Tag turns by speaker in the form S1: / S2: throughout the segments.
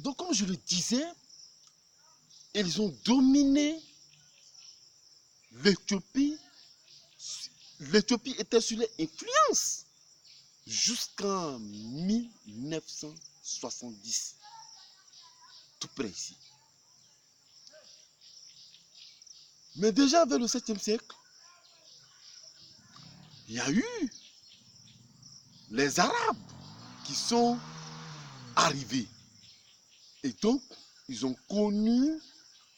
S1: Donc, comme je le disais, ils ont dominé l'Éthiopie. L'Éthiopie était sous leur influence jusqu'en 1970, tout près ici. Mais déjà vers le 7e siècle, il y a eu les Arabes qui sont arrivés. Et donc, ils ont connu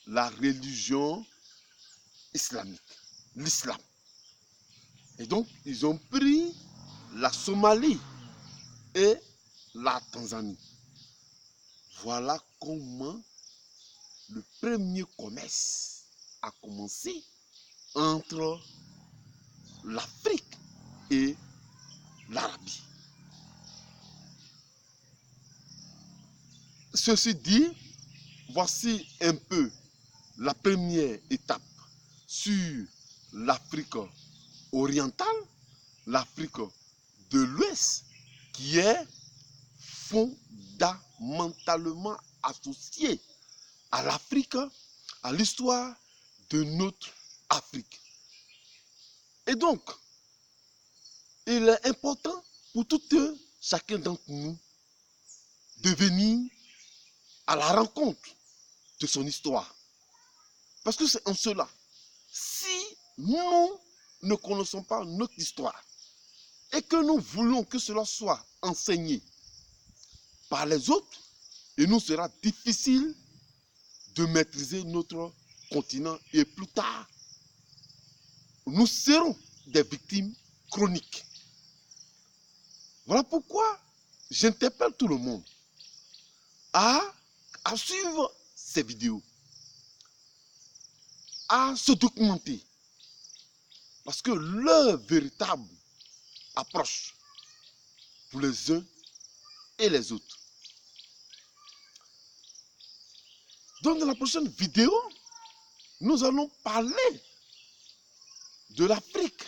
S1: la religion islamique, l'islam. Et donc, ils ont pris la Somalie et la Tanzanie. Voilà comment le premier commerce a commencé entre l'Afrique et l'Arabie. Ceci dit, voici un peu la première étape sur l'Afrique orientale, l'Afrique de l'Ouest, qui est fondamentalement associée à l'Afrique, à l'histoire de notre Afrique. Et donc, il est important pour tout chacun d'entre nous de venir à la rencontre de son histoire. Parce que c'est en cela, si nous ne connaissons pas notre histoire et que nous voulons que cela soit enseigné par les autres, il nous sera difficile de maîtriser notre continent et plus tard, nous serons des victimes chroniques. Voilà pourquoi j'interpelle tout le monde à suivre ces vidéos, à se documenter, parce que leur véritable approche pour les uns et les autres. Donc dans la prochaine vidéo, nous allons parler de l'Afrique,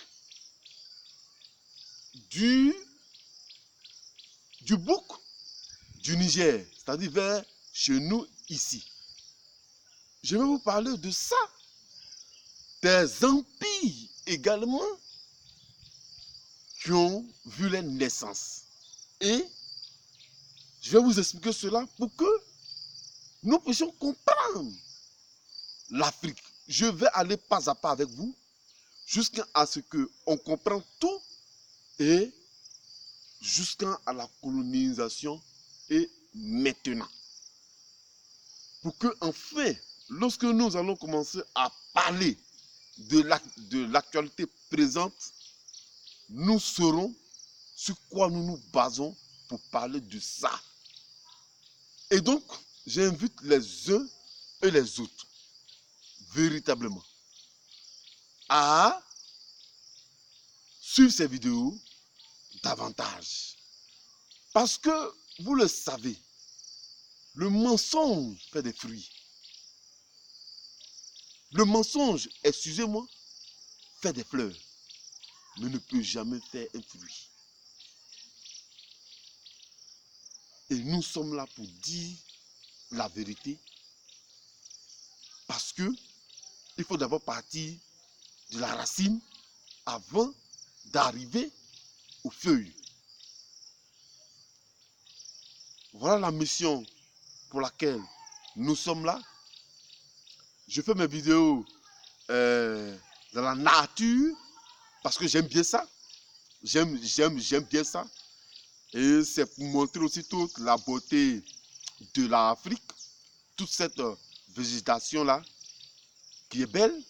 S1: du bouc du Niger, c'est-à-dire vers chez nous ici. Je vais vous parler de ça, des empires également qui ont vu leur naissance. Et je vais vous expliquer cela pour que nous puissions comprendre l'Afrique. Je vais aller pas à pas avec vous jusqu'à ce qu'on comprenne tout et jusqu'à la colonisation et maintenant. Pour que enfin, lorsque nous allons commencer à parler de l'actualité présente, nous saurons sur quoi nous nous basons pour parler de ça. Et donc, j'invite les uns et les autres, véritablement, à suivre ces vidéos davantage. Parce que, vous le savez, le mensonge fait des fruits. Le mensonge, excusez-moi, fait des fleurs, mais ne peut jamais faire un fruit. Et nous sommes là pour dire la vérité, parce que il faut d'abord partir de la racine avant d'arriver aux feuilles. Voilà la mission pour laquelle nous sommes là. Je fais mes vidéos dans la nature parce que j'aime bien ça. J'aime bien ça. Et c'est pour montrer aussi toute la beauté de l'Afrique, toute cette végétation-là qui est belle.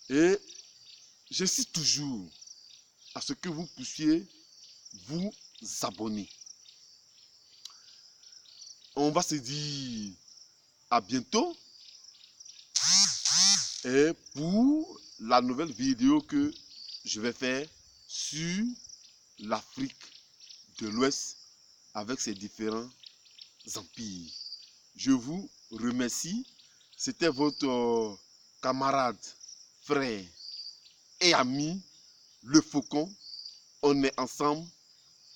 S1: Et j'insiste toujours à ce que vous puissiez vous abonner. On va se dire à bientôt. Et pour la nouvelle vidéo que je vais faire sur l'Afrique de l'Ouest avec ses différents empires. Je vous remercie. C'était votre camarade, frère et ami, le Faucon. On est ensemble.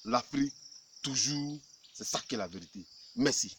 S1: L'Afrique, toujours. C'est ça qui est la vérité. Merci.